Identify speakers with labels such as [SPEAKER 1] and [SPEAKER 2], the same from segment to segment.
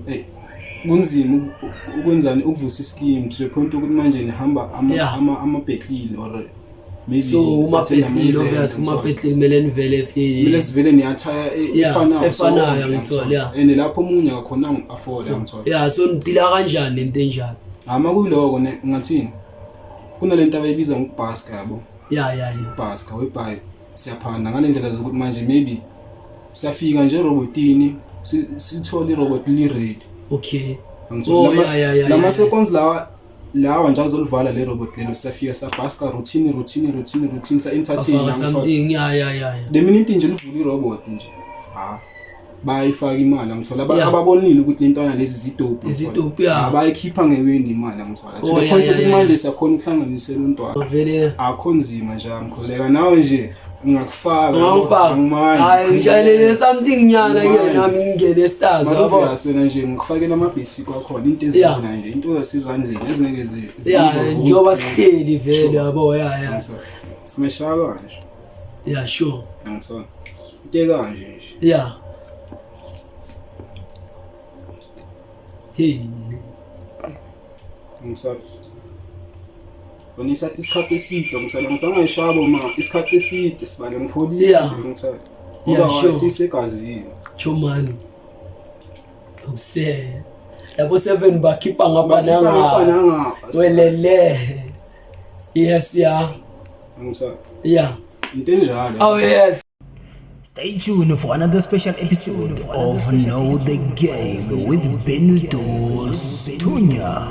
[SPEAKER 1] hey kunzima ukwenzani ukuvusa ischeme to the point ukuthi manje nihamba ama-Bethlile or maybe
[SPEAKER 2] so uma-Bethlile obviously uma-Bethlile kumele nivele efile
[SPEAKER 1] kumele sivele niyathaya
[SPEAKER 2] efanayo ngithola
[SPEAKER 1] and lapho omunye akakhona ngi-afford ngithola
[SPEAKER 2] so nidila kanjani into enjalo
[SPEAKER 1] kuyiloko ngathini kunalento abayibiza ngokubhaska yabo ubhaska webhayi siyaphanda ngale ndlela zokuthi manje maybe siyafika nje robotini sithole irobot li-ready
[SPEAKER 2] okay
[SPEAKER 1] lama seconds lawa nje azolivala le robot lelo siyafika sabhaska routine sa-entertain
[SPEAKER 2] something
[SPEAKER 1] the minute nje nivula irobot nje bayifaka imali ngithola ababonile ukuthi intwana lezi zidope abayikhipha ngeweni imali ngithola to the point ukuthi manje siyakhona ukuhlanganisela untwana
[SPEAKER 2] vele
[SPEAKER 1] akho nzima nje ngikholeka nawe nje ngakufaka
[SPEAKER 2] hayi ngishayele something nyana ke nami ngingene stars
[SPEAKER 1] yabo sona nje ngikufakela ama-basic kwakhona into ezibona nje into zasezandleni ezingeke
[SPEAKER 2] njoba sihleli vele yabo
[SPEAKER 1] simeshaka nje
[SPEAKER 2] sure
[SPEAKER 1] ngithola into kanje nje
[SPEAKER 2] hey
[SPEAKER 1] ngitholaOnisathi isikhathi eside ngisangayishabo isikhathi eside sibale ngipholile ngithola ngoba sisegazini
[SPEAKER 2] chomani ubse labo 7 bakhipha ngapha welele yes
[SPEAKER 1] ngithola
[SPEAKER 2] into
[SPEAKER 1] enjalo
[SPEAKER 2] yes.
[SPEAKER 3] Stay tuned for another special episode of Know the Game with Bentos Tunya.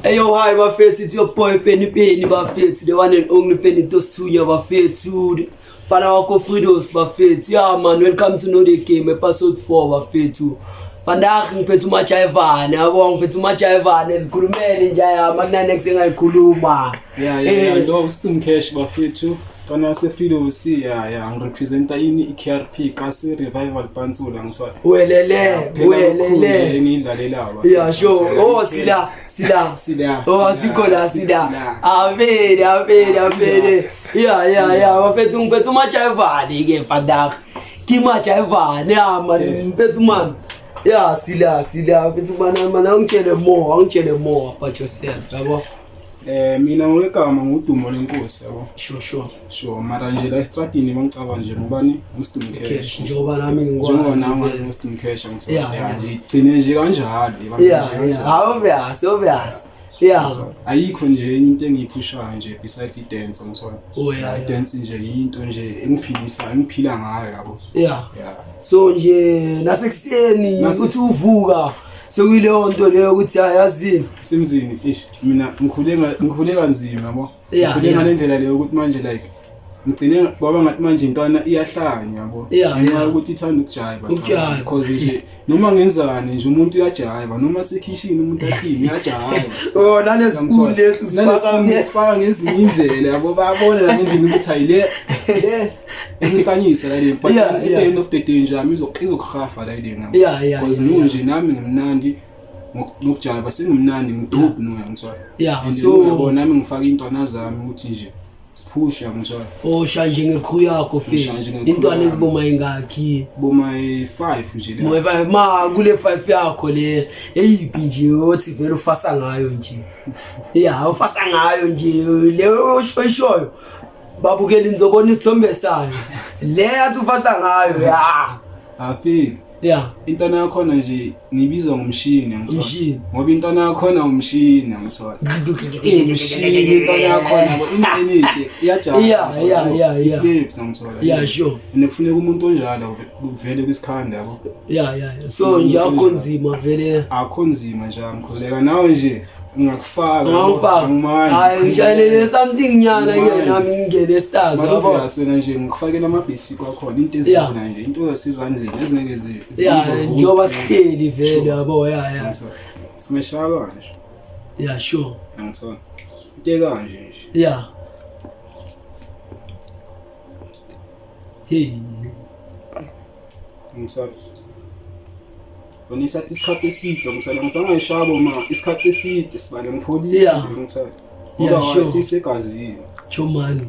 [SPEAKER 2] Hey yo, hi bafethu, it's your boy Penny bafethu, the one and only Bentos Tunya bafethu. Fana wako Fridos bafethu. Yeah man, welcome to Know the Game episode 4 bafethu. Vandaag ngiphethe uMajayivane, yabo ngiphethe uMajayivane sikhulumele nje makuna next engayikhuluma.
[SPEAKER 1] Lo ustum cash bafethu. Tona se Fridos ngirepresenta iKRP kasi revival Pantsula ngithola.
[SPEAKER 2] Welele
[SPEAKER 1] ngidlalela aba.
[SPEAKER 2] Sure. Sila. Asikola sila. Avere. Bafethu ngiphethe uMajayivane ke vandaag. Kimajayivane man ngiphethe man. Sila mfethu mana ngitshele more about yourself yabo.
[SPEAKER 1] Mina ngegama ngudumo lenkosi yabo.
[SPEAKER 2] Sure.
[SPEAKER 1] Mara nje la estratini mangicaba nje ngubani uStum Cash.
[SPEAKER 2] Njengoba nami ngikwazi.
[SPEAKER 1] Njengoba ngazi uStum Cash ngithola. Nje igcine nje kanjalo.
[SPEAKER 2] Obvious.
[SPEAKER 1] Ayikho nje into engiyiphushayo nje besides i-dance ngithola. I-dance nje into nje engiphila ngayo yabo.
[SPEAKER 2] So nje nasekuseni ukuthi uvuka sekuyileyo nto leyo ukuthi ayazini
[SPEAKER 1] simzini mina ngikhule kanzima yabo. Ngikhule ngalendlela leyo ukuthi manje like ngicine kwaba ngathi manje intwana iyahlanya yabo. Ngenxa ukuthi ithanda ukujayiva because nje noma ngenzani nje umuntu uyajayiva noma sekhishini umuntu ahlimi uyajayiva.
[SPEAKER 2] Nalezikulu lesi
[SPEAKER 1] sifaka ngezinye indlela yabo babona ngendlela ukuthi ayile ngihlanyisa la le but at the end of the day nje izokhafa la ile ngami because nje nami ngimnandi ngokujayiva sengimnandi ngidope noya ngithola. So yabo nami ngifaka intwana zami ukuthi nje siphusha ngithola.
[SPEAKER 2] Shanje ngekhu yakho fela intwana eziboma ingakhi
[SPEAKER 1] boma 5 nje
[SPEAKER 2] le ma kule 5 yakho le eyiphi nje othi vele ufasa ngayo nje ufasa ngayo nje le oshoyo babukela inzobona isithombe sayo le yathi ufasa ngayo
[SPEAKER 1] afi intwana yakho nje ngibiza ngomshini ngithola ngoba intwana yakho umshini ngithola. Umshini intwana yakho inenithi iyajaya flex ngithola.
[SPEAKER 2] Sure.
[SPEAKER 1] Nekufuneka umuntu onjalo uvele kwisikhanda yabo.
[SPEAKER 2] So nje akho nzima vele
[SPEAKER 1] akho nzima nje ngikholeka nawe nje ngakufaka
[SPEAKER 2] hayi ngishayele something nyana ke nami ngingene stars
[SPEAKER 1] yabo. Sona nje ngikufakela ama-basic kwakhona into ezibona nje into zasezandleni ezingeke
[SPEAKER 2] njoba sihleli vele yabo
[SPEAKER 1] simeshaka nje.
[SPEAKER 2] Sure.
[SPEAKER 1] Ngithola into kanje nje.
[SPEAKER 2] Hey
[SPEAKER 1] ngithola Onisathi isikhathi eside ngisangayishabo isikhathi eside sibale ngipholile ngithola. Ngoba sisegazini
[SPEAKER 2] chomani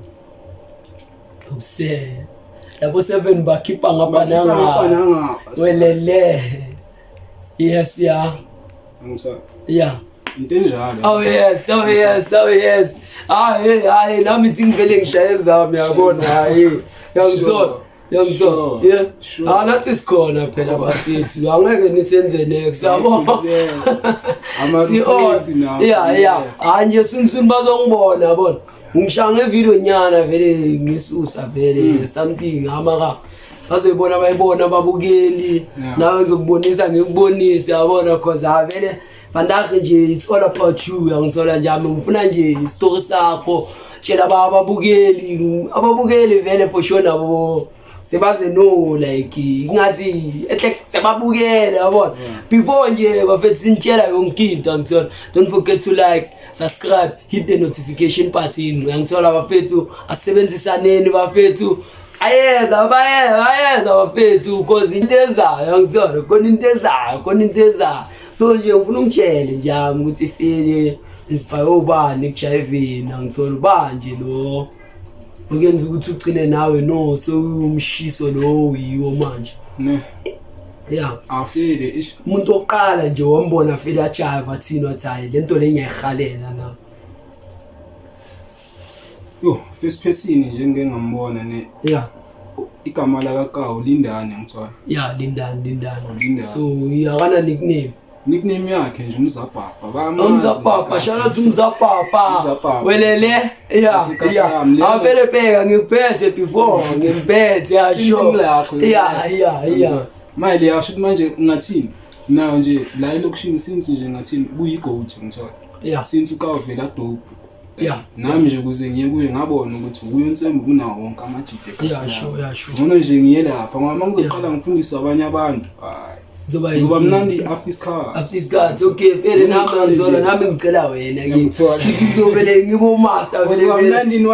[SPEAKER 2] ubse labo 7 bakhipha ngapha welele Yes, yeah.
[SPEAKER 1] Ngithola.
[SPEAKER 2] Yeah.
[SPEAKER 1] Into enjalo.
[SPEAKER 2] Oh yes. Hayi nami ithi ngivele ngishaye zami yabona hayi. Yangithola. Yeah. Nathi sikhona phela bafethu. Angeke nisenze next yabona. Yeah. Hayi nje sunsun bazongibona yabona. Ngishaya ngevideo nyana vele ngisusa vele something amaka bazoyibona bayibona babukeli nawe ngizokubonisa ngikubonise yabona cause vele vandaag nje it's all about you yangithola njami ngifuna nje istory sakho tshela ababukeli vele for sure nabo sebaze no like ingathi ehle sebabukele yabona before nje bafethu sintshela yonke into ngithola don't forget to like, subscribe, hit the notification button ngithola bafethu asebenzisaneni bafethu ayeza bafethu cause into ezayo ngithola khona into ezayo so nje ngifuna ungitshele njami ukuthi feel inspire ubani ekujive ngithola ubanje lo ukenza ukuthi ugcine nawe no so umshiso lo yiwo manje
[SPEAKER 1] ne
[SPEAKER 2] yeah
[SPEAKER 1] afile ish
[SPEAKER 2] umuntu oqala nje wombona feel ajive athini wathi hayi lento lengiyayihalela na
[SPEAKER 1] yo first person nje ngengambona ne
[SPEAKER 2] yeah
[SPEAKER 1] igama la kaKawu Lindane ngithola
[SPEAKER 2] yeah Lindane so yakana nickname
[SPEAKER 1] yakhe nje Umzapapa
[SPEAKER 2] Umzapapa shout out Umzapapa welele yeah avele bheka ngiphethe before ngimphethe yeah
[SPEAKER 1] manje yasho manje ngathini nayo nje la elokushini since nje ngathini kuyigoat ngithola
[SPEAKER 2] yeah
[SPEAKER 1] since uKawuvela dope
[SPEAKER 2] yeah
[SPEAKER 1] nami nje kuze ngiye kuye ngabona ukuthi kuyonsembu kunawo wonke amajide
[SPEAKER 2] yeah sure
[SPEAKER 1] ngona nje ngiye lapha ngoba ngizoqala ngifundisa abanye abantu zoba mnandi after isikhathi
[SPEAKER 2] okay vele nami ngizona nami ngicela wena ngizovele ngibo master vele
[SPEAKER 1] mnandi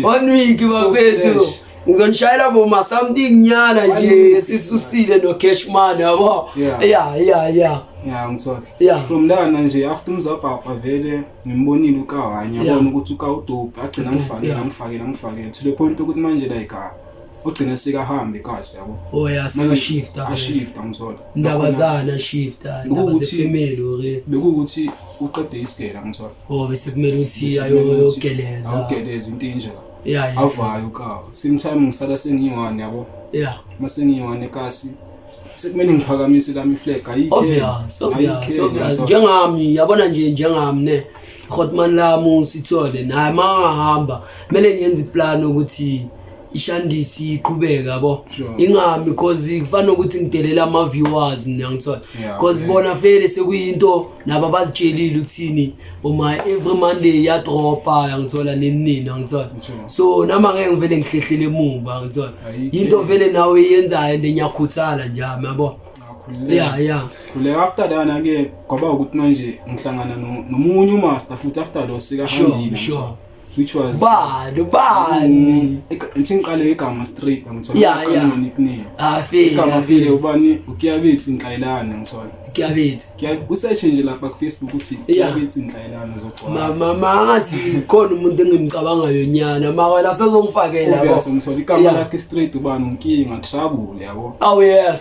[SPEAKER 2] one week bafethu ngizonishayela boma something nyana nje sisusile no Cashman yabo
[SPEAKER 1] yeah ngithola from lana nje after Umzapapa vele ngimbonile uKawanya yabona ukuthi uKawudope agcina ngifakela to the point ukuthi manje like ugcina sikahambe kasi yabo
[SPEAKER 2] shifta
[SPEAKER 1] ngithola
[SPEAKER 2] ndabazana shifta
[SPEAKER 1] ndabazefemeli ore bekuthi uqede isikela ngithola
[SPEAKER 2] bese kumele uthi ayogeleza
[SPEAKER 1] into enjalo avayo uKawu sometime ngisala sengiyiwani yabo mase ngiyiwani kasi sekumele ngiphakamise lami flag
[SPEAKER 2] obvious njengami yabona nje njengami ne Hotman lami sithole naye mangahamba kumele ngiyenze iplan ukuthi ishandisi iqhubeka yabo ingami because kufanele ukuthi ngidelela ama viewers ngiyangithola because bona vele sekuyinto nabo bazitshelile ukuthini uma every Monday ya dropa yangithola nini ngithola so nama ngeke ngivele ngihlehlele emumva ngithola into vele nawe yenzayo ndenyakhuthala njami yabo
[SPEAKER 1] kule after dana ke kwaba ukuthi manje ngihlangana nomunye umaster futhi after lo sikahambile which was
[SPEAKER 2] bani
[SPEAKER 1] ngithi ngiqale igama straight ngithola nickname igama vile ubani uKiyabethi Nhlailana ngithola
[SPEAKER 2] Kiyabethi
[SPEAKER 1] usearch nje lapha ku Facebook uthi Kiyabethi Nhlailana uzobona
[SPEAKER 2] mama ngathi khona umuntu engimcabangayo nyana maka la sezongifakela yabo
[SPEAKER 1] ngithola igama lakhe straight ubani unkinga Trouble yabo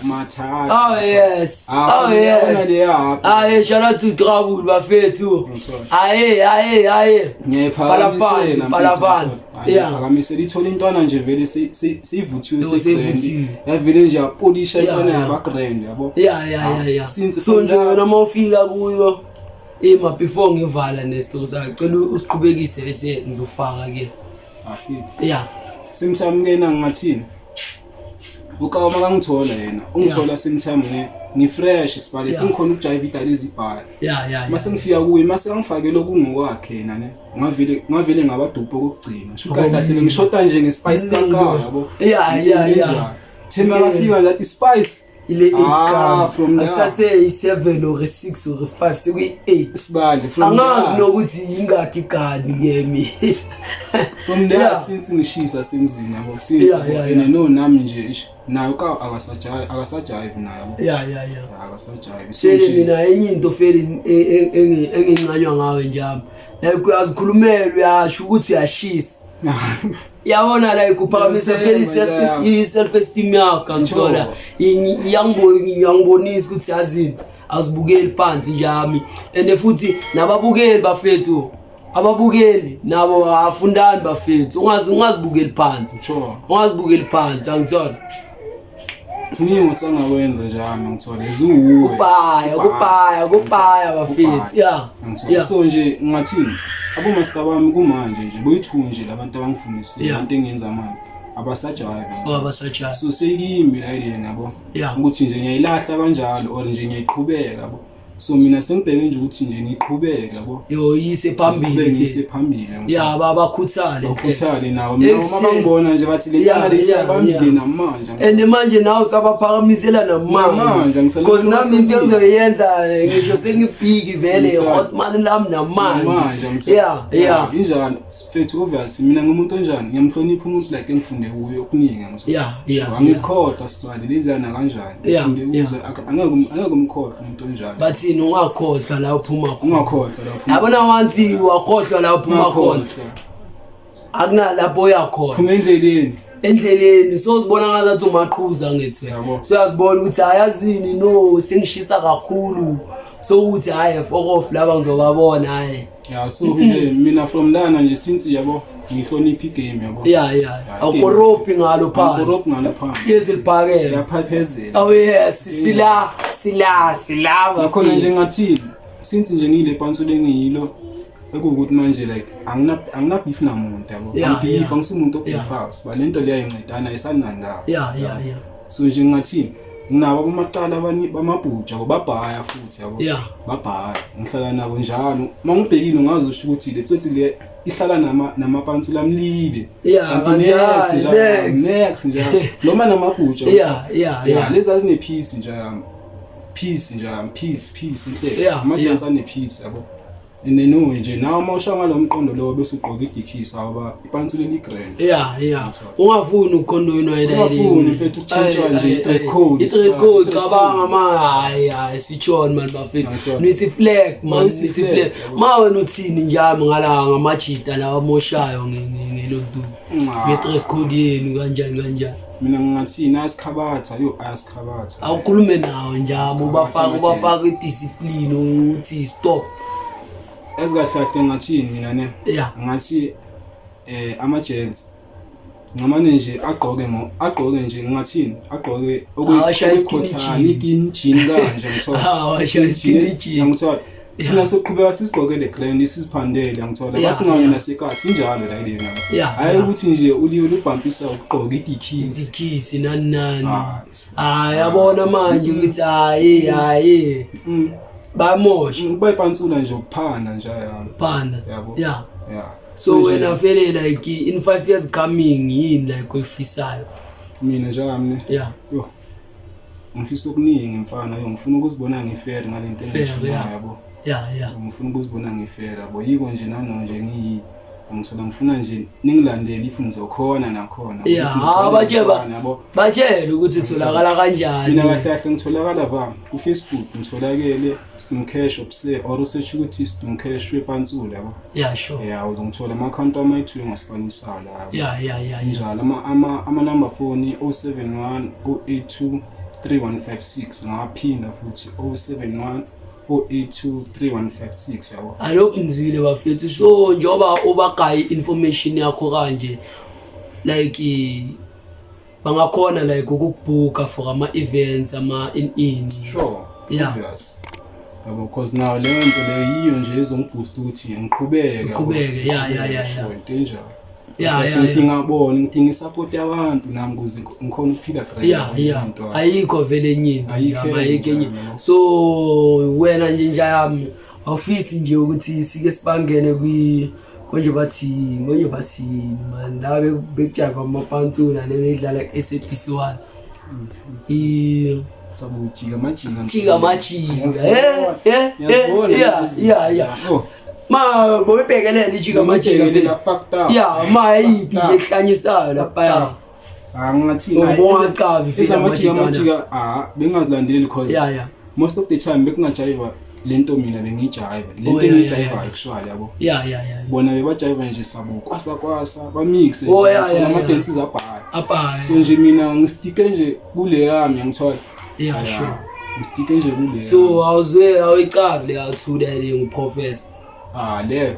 [SPEAKER 2] Mathata shout out to Trouble bafethu
[SPEAKER 1] ngiyaphakamisa lithola intwana nje vele sivuthiwe segrand yavele nje apolisha intwana yaba grand yabo since
[SPEAKER 2] so nje wena mawufika kuyo before ngivala nesicelo sakhe cela usiqhubekise bese ngizofaka ke
[SPEAKER 1] sometime ngena ngathini uKawu makangithola yena ungithola sometime ngifresh sibale singikhona ukujive idala izibhala mase ngifika kuye mase ngifakele okungokwakhe yena ne ngavele ngabadupo kokugcina sho kahle ngishota nje ngespice kaKawu yabo thema ngafika ngathi spice
[SPEAKER 2] ile 8 from asase 7 or 6 or 5 sekuyi 8
[SPEAKER 1] sibale
[SPEAKER 2] angazi nokuthi ingakhi gani kemi
[SPEAKER 1] from there since ngishisa semzini yabo since no nami nje nayo uKawu akasajive nayo akasajive
[SPEAKER 2] sele mina enye into feli engincanywa ngawe njalo la kuyazikhulumela uyasho ukuthi uyashisa yabona la ikuphakamisa phela i-self esteem yakho ngithola iyangibonisa ukuthi yazini azibukeli phansi njami and futhi nababukeli bafethu ababukeli nabo afundani bafethu ungazibukeli phansi ungazibukeli phansi angithola
[SPEAKER 1] Ningi sangakwenza njalo ngithola ezuwe
[SPEAKER 2] kupaya bafethu
[SPEAKER 1] yeah so nje ngathini abo master bami kumanje nje boyithunje labantu abangifundisile into engenza manje abasajayela so sekimi la ile yabo ukuthi nje ngiyayilahla kanjalo or nje ngiyiqhubeka yabo so mina sengibheke nje ukuthi nje ngiqhubeke yabo
[SPEAKER 2] yise phambili yeah bakhuthale nawo noma bangibona nje bathi le yana lesiyabambile namanje and manje nawo sabaphakamisela namanje because nami into engizoyenza ngisho sengibhiki vele hot man lami namanje yeah
[SPEAKER 1] injalo fethu obvious mina ngumuntu onjani ngiyamhlonipha umuntu like engifunde kuyo okuningi
[SPEAKER 2] yeah
[SPEAKER 1] angisikhohlwa sibali lezana kanjani ngifunde ukuze angeke umkhohlwa umuntu onjani
[SPEAKER 2] bathi ungakhohlwa la uphuma
[SPEAKER 1] ungakhohlwa
[SPEAKER 2] yabona wanzi wakhohlwa la uphuma khona akuna lapho uyakhohlwa
[SPEAKER 1] phuma
[SPEAKER 2] endleleni so sibona ngathi umaqhuza ngithi so yazibona ukuthi ayazini no sengishisa kakhulu so uthi hayi fuck off laba ngizobabona hayi
[SPEAKER 1] yeah so nje mina from lana nje since yabo ngihlonipha igame yabo
[SPEAKER 2] yeah awukorrupti ngalo phansi yezilibhakela
[SPEAKER 1] yaphaphezela
[SPEAKER 2] oh yes sila
[SPEAKER 1] khona nje ngathi since nje ngile phansi lengiyilo ekukuthi manje like angina beef namuntu yabo beef angisumuntu ofast balento leyo incedana isananda
[SPEAKER 2] yeah
[SPEAKER 1] so nje ngathi nabo abamaqala abanye bamabhuja babhaya futhi yabo babhaya ngihlala nabo njalo mangibhekile ngazosho ukuthi le tsethi le ihlala namaphansi lamlibe kanti next njalo noma namabhuja
[SPEAKER 2] yeah
[SPEAKER 1] lezi azine peace njalo peace inhle amajensi ane peace yabo neno nje nawo mawusha ngalomqondo lo bese ugqoka idikhisa ngoba iphansi leli grand
[SPEAKER 2] yeah ungafuni ukukhondoyinwa yena
[SPEAKER 1] ungafuni mfethu ukutshintsha nje i-dress code
[SPEAKER 2] cabanga hayi sichona man bafethu nisi flag ma wena uthini njalo ngala ngamajita lawa moshayo ngelontuzi nge-dress code yenu kanjani
[SPEAKER 1] mina ngingathini asikhabatha asikhabatha
[SPEAKER 2] awukhulume nawo njalo ubafaka idiscipline uthi stop
[SPEAKER 1] ezikahlahle ngathini mina ne ngathi ama-gents ngamane nje agqoke nje ngathini agqoke okuyikhothana ikinjini kanje ngithola thina soqhubeka sisigqoke le grand siziphandele ngithola basingane nasekasi injalo la ile ngaba hayi ukuthi nje uliyo lubhampisa ukugqoka
[SPEAKER 2] idikhisi nani yabona manje ukuthi hayi bamosha
[SPEAKER 1] bayiphansula nje ukuphanda nje yabo
[SPEAKER 2] yeah so wena vele like in 5 years coming yini like oyifisayo
[SPEAKER 1] mina njami
[SPEAKER 2] yeah
[SPEAKER 1] ngifisa okuningi mfana ngifuna ukuzibona ngifair ngalento engisho yabo
[SPEAKER 2] yeah
[SPEAKER 1] ngifuna ukuzibona ngifair yabo yiko nje nanje ngithola ngifuna nje ningilandele if nizokhona nakhona
[SPEAKER 2] batshela ukuthi utholakala kanjani
[SPEAKER 1] mina kahle ngitholakala vama ku Facebook ngitholakele Stum Cash obse or usearch ukuthi Stum Cash wePantsula yabo
[SPEAKER 2] yeah sure
[SPEAKER 1] yeah uzongithola ama account amayithu ngaSpanisala
[SPEAKER 2] yeah
[SPEAKER 1] njalo ama number phone 071 082 3156 ngaphinda futhi 071 0823156 yabo
[SPEAKER 2] alokhu ngizwile bafethu so njoba obagayi information yakho kanje like bangakhona like ukubooka for ama events ama in
[SPEAKER 1] sure yeah yabo because now le nto le yiyo nje ezongiboost ukuthi ngiqhubeke yeah ngingabona ngidinga support yabantu nami ukuze ngikhona ukuphila
[SPEAKER 2] great ayikho vele enyinto ayikho enye so wena nje njami awufisi nje ukuthi sike sibangene konje bathi man la bekujava amaphantsula lebedlala SABC 1
[SPEAKER 1] sabujika
[SPEAKER 2] yeah ma boyibhekelela ijika majika yeah ma yipi nje ehlanyisayo lapha
[SPEAKER 1] ngathi
[SPEAKER 2] ngomaqavi
[SPEAKER 1] fika majika bengazilandeli because most of the time bekungajayiva lento mina bengijive lento engijive actually yabo
[SPEAKER 2] yeah
[SPEAKER 1] bona bebajive nje sabo kwasa bamixe nje ama dances abhaya so nje mina ngistike nje kule yami ngithola
[SPEAKER 2] sure
[SPEAKER 1] ngistike nje kule
[SPEAKER 2] so awuyiqavile awuthuda ngiprofessor
[SPEAKER 1] leyo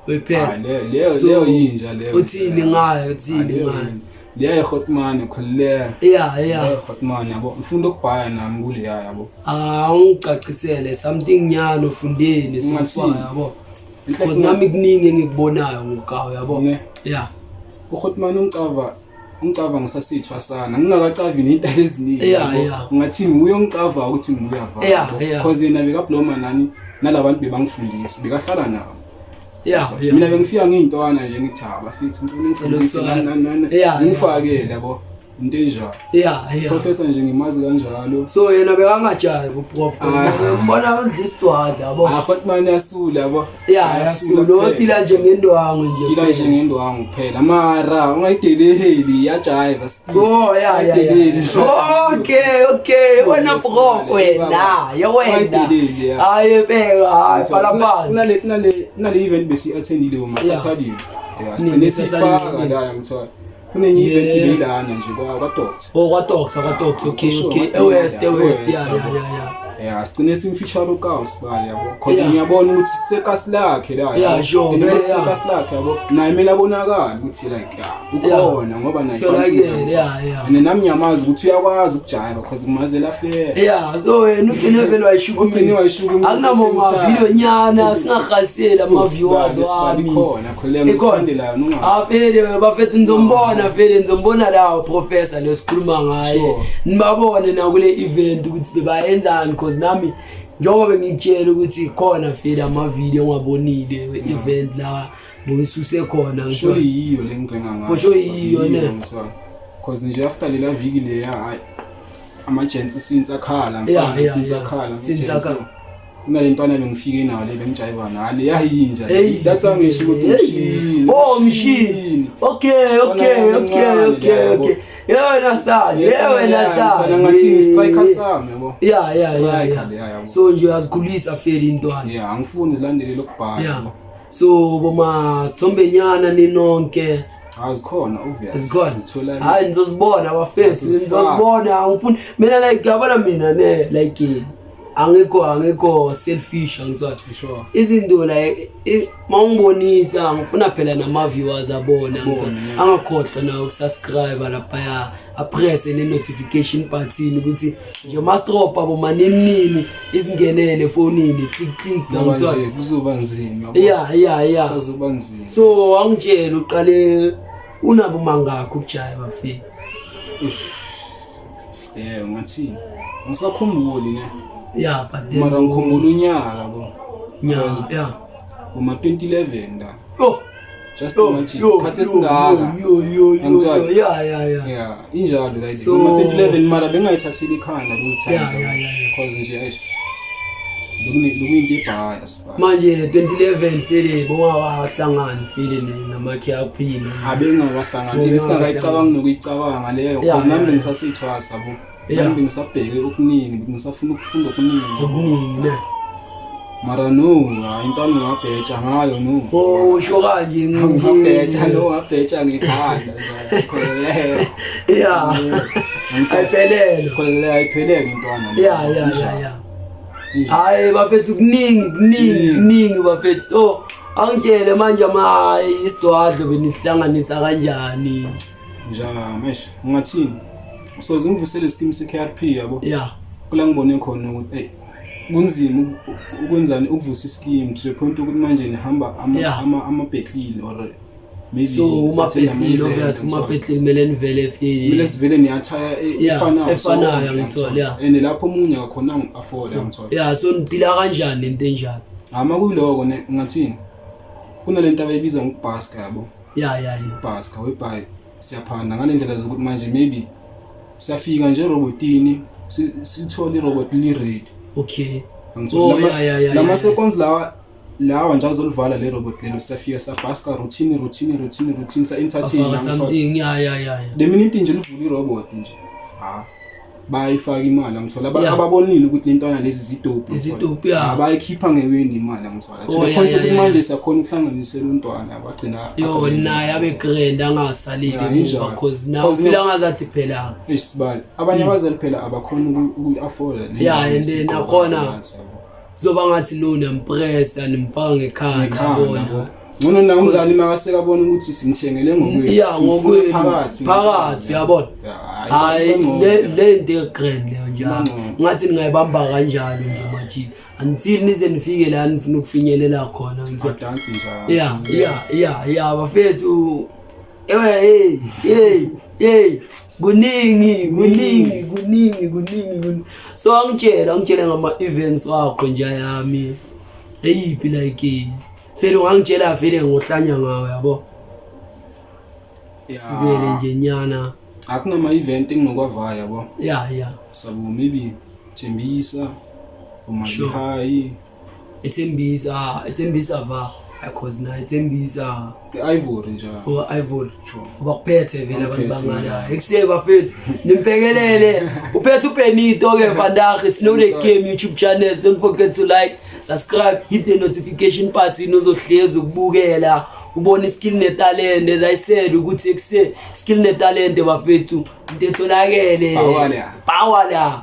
[SPEAKER 2] wephela
[SPEAKER 1] leyo yinja leyo
[SPEAKER 2] uthini ngayo
[SPEAKER 1] leyo hotman khulile hotman yabo ufunda ukubhaya nami kule yabo
[SPEAKER 2] ungicacisele something nyana ufundeni sifaya yabo because nami kuningi engikubonayo ngokawo yabo
[SPEAKER 1] uhotman ungicava ngisasithwa sana ngingakacavi nezintalo eziningi ngathi uyongicava ukuthi ngiyava because yena bekabloma nalabantu bebangifundisa bekahlala nabo mina bengifika ngintwana nje ngithaba futhi ngifundisa ngifakele yabo into enjalo professor nje ngimazi kanjalo
[SPEAKER 2] so yena bekangajive uprof umbona udla isitwadla yabo
[SPEAKER 1] hotman yasula yabo
[SPEAKER 2] yasula odila nje ngendwangu
[SPEAKER 1] kuphela mara ungayideleli yajive still
[SPEAKER 2] okay wena prof wena hayi beka phala phansi
[SPEAKER 1] nale event besi attendile uma Saturday sinesifaka la ngithola kunenye event belana nje kwa doctor
[SPEAKER 2] okay west
[SPEAKER 1] sigcine simfeature ukaus bali yabo cause ngiyabona ukuthi sekasi lakhe la sekasi lakhe yabo naye mina abonakala ukuthi like ukhona ngoba naye and nami ngiyamazi ukuthi uyakwazi ukujive cause ngimazela fair
[SPEAKER 2] so wena ugcine vele wayishuka akunamo ma video nyana singakhalisela ama viewers wami
[SPEAKER 1] khona ngikondela
[SPEAKER 2] vele bafethu nizombona la professor lo sikhuluma ngaye nibabone na kule event ukuthi bebayenzani cause nami njengoba bengikutshela ukuthi khona vele ama video ongabonile we-event la bongisuse khona
[SPEAKER 1] ngisho yiyo le ngicela ngayo
[SPEAKER 2] kusho yiyo ne
[SPEAKER 1] cause nje after lela viki le ama gents since akhala kunalentwana bengifike nayo le bengijiva nale yayinja that's why ngisho ukuthi
[SPEAKER 2] machine okay yena sanje
[SPEAKER 1] ngathi striker sami yabo
[SPEAKER 2] so nje azikhulisa feli intwana
[SPEAKER 1] angifuni zilandele lokubhala
[SPEAKER 2] so boma sithombe nyana ninonke
[SPEAKER 1] azikhona obvious
[SPEAKER 2] zithola hayi nizozibona abafethu nizozibona angifuni mina like yabona mina ne like angekho selfish angizathi
[SPEAKER 1] sure
[SPEAKER 2] izinto like mawungibonisa ngifuna phela nama viewers abona ngizathi angakhohlwa na ukusubscribe lapha press ne notification button ukuthi nje mastro abo manini izingenele efonini click
[SPEAKER 1] ngizathi kuzoba nzima sazoba nzima
[SPEAKER 2] so angitshela uqale unabo mangakho ukujive bafi
[SPEAKER 1] ngathi ngisakhumbuli ne
[SPEAKER 2] but then
[SPEAKER 1] mara ngikhumbula unyaka bo uma 2011 da just imagine isikhathi singaka injalo like uma 2011 mara bengayithathile ikhanda kuzithanda because nje ayisho lokuyinto ebhaya siba
[SPEAKER 2] manje 2011 fele bongawahlangani fele namakhyaphini
[SPEAKER 1] abengakahlangani besingakayicabanga nokuyicabanga leyo because nami bengisasithwasa bo nami ngisabheke okuningi ngisafuna ukufunda okuningi
[SPEAKER 2] ne
[SPEAKER 1] mara no into ngiyabheja ngayo no
[SPEAKER 2] usho kanje
[SPEAKER 1] ngabheja ngikhanda khona ayiphelele intwana
[SPEAKER 2] hayi bafethu kuningi bafethu so angitshele manje isidwadlo benihlanganisa kanjani
[SPEAKER 1] mesh ungathini so zingivusele scheme se-KRP yabo kula ngibone khona ukuthi kunzima ukwenzani ukuvusa ischeme to the point ukuthi manje nihamba ama-Bethlile or maybe
[SPEAKER 2] so uma-Bethlile obviously uma-Bethlile kumele nivele
[SPEAKER 1] sivele niyathaya
[SPEAKER 2] efanayo ngithola
[SPEAKER 1] and lapho omunye akakhona ngi-afford ngithola
[SPEAKER 2] so nidila kanjani nento enjalo
[SPEAKER 1] kuyiloko ngathini kunalento abayibiza ngokubhaska yabo ubhaska whereby siyaphanda ngalendlela zokuthi manje maybe siyafika nje robotini sithole irobot li-ready
[SPEAKER 2] okay
[SPEAKER 1] lama seconds lawa nje azolivala le robot lelo siyafika sabhaska routine sa entertain
[SPEAKER 2] something
[SPEAKER 1] the minute nje livula irobot nje bayifaka imali ngithola ababonile ukuthi intwana lezi zidopi abayikhipha ngeweni imali ngithola to manje sakhona ukuhlanganisela untwana abagcina
[SPEAKER 2] naye abe grand angasalile because now ufila ngazathi phela
[SPEAKER 1] isibali abanye abazali phela abakhona ukuafford
[SPEAKER 2] and then nakhona zoba ngathi lo nempressa nimfaka ngekhaya yabona
[SPEAKER 1] ngono na umzali makaseka bona ukuthi simthengele
[SPEAKER 2] ngokwethu phakathi yabona hayi le into grand leyo njalo ngathi ningayibamba kanjalo nje manje until nize nifike la nifuna ukufinyelela khona bafethu kuningi so angitshela ngama events wakho nje yami eyiphi like vele ungangitshela vele ngohlanya ngawe yabo sikele nje nyana
[SPEAKER 1] akunama event enginokwavala yabo sabo maybe Thembisa uMahai
[SPEAKER 2] Thembisa va because na Thembisa
[SPEAKER 1] Ivory njalo
[SPEAKER 2] Ivory ubakuphethe vele abantu bangala ekusebe bafethu nimphekelele uphethe uBenito ke vandag it's no the game YouTube channel don't forget to like subscribe hit the notification button uzohlezi ukubukela ubona iskill netalent as I said ukuthi ekuse skill netalent bafethu into etholakele power la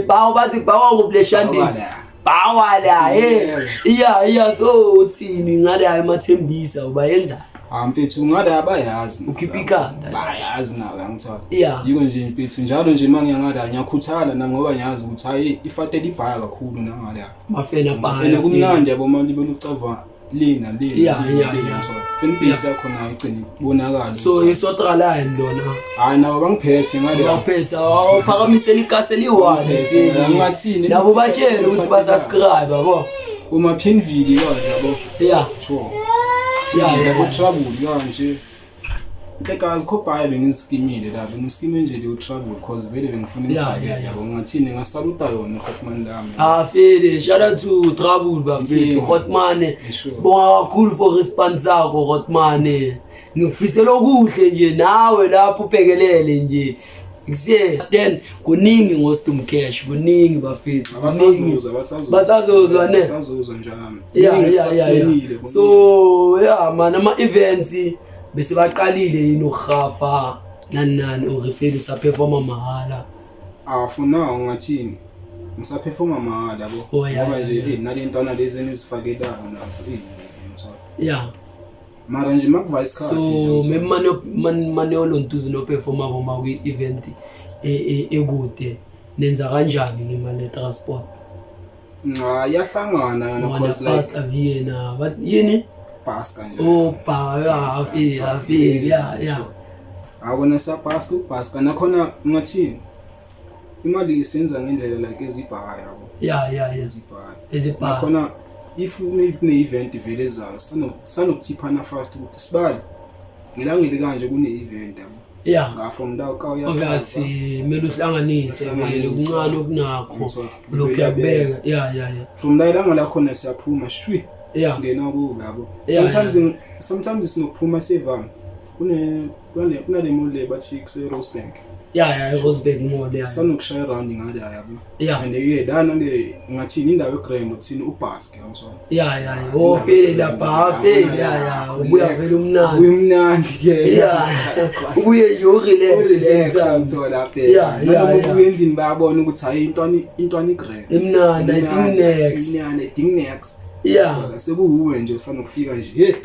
[SPEAKER 2] power bathi power ngobleshandisi power la so uthini ngale ayamathembisa ubayenza
[SPEAKER 1] mfethu ngade abayazi
[SPEAKER 2] ukhipha ikhanda
[SPEAKER 1] bayazi nawe ngithatha yiko nje mfethu njalo nje mangiyangada ngiyakhuthala na ngoba ngiyazi ukuthi hayi ifatela ibhaya kakhulu nangale
[SPEAKER 2] mafena bhaya
[SPEAKER 1] kumnandi yabo manje belucava lina Thembisa khona igcini bonakala
[SPEAKER 2] so isotra line lona
[SPEAKER 1] hayi nabo bangiphethe ngale
[SPEAKER 2] baphetha phakamisela ikase liwani
[SPEAKER 1] ngathini
[SPEAKER 2] nabo batshela ukuthi basubscribe yabo
[SPEAKER 1] uma pin video yabo sure trouble kanje Hlekazi khophaye bengiskimile la bengiskime nje le trouble because vele bengifuna ifake yabo ngathini ngasaluta yona Hotman lami
[SPEAKER 2] fele shout out to trouble bafethu Hotman sibonga kakhulu for response yakho Hotman ngikufisela okuhle nje nawe lapho ubhekelele nje Ikuse then kuningi ngostum cash kuningi bafethu basazoza ne
[SPEAKER 1] basazoza njalo
[SPEAKER 2] so man ama events bese baqalile yini ukhafa nani urefeli sa performa mahala
[SPEAKER 1] afuna ungathini ngisaperforma mahala yabo ngoba nje nalentwana lezi nizifakela nazo mara nje makuva isikhathi
[SPEAKER 2] so memane olontuzi no performa boma ku event ekude nenza kanjani ngemali transport
[SPEAKER 1] yahlangana yona
[SPEAKER 2] cause like Vienna but yini
[SPEAKER 1] pass kanje awona sa pass ku pass kana khona ngathini imali isenza ngendlela like ezibhaya yabo ezibhaya khona if une event vele zayo sanokuthipana fast ukuthi sibali ngilangile kanje kune event yabo from ndawo kawuya
[SPEAKER 2] obviously mele uhlanganise vele kuncane okunakho lokho yakubeka
[SPEAKER 1] from ndawo la khona siyaphuma shwi singena kubo yabo sometimes sinokuphuma sevama kunale mole bathi kuse Rosebank
[SPEAKER 2] Rosebank mole
[SPEAKER 1] sanokushaya around ngale yabo and dana ke ngathini indawo egrand ukuthini ubasket ngizona
[SPEAKER 2] fele lapha fele ubuya vele umnandi
[SPEAKER 1] ke
[SPEAKER 2] ubuye yo relax
[SPEAKER 1] ngizona lapha noma ubuye endlini bayabona ukuthi hayi intwana igrand
[SPEAKER 2] imnandi I think next
[SPEAKER 1] sekuwe nje usanokufika nje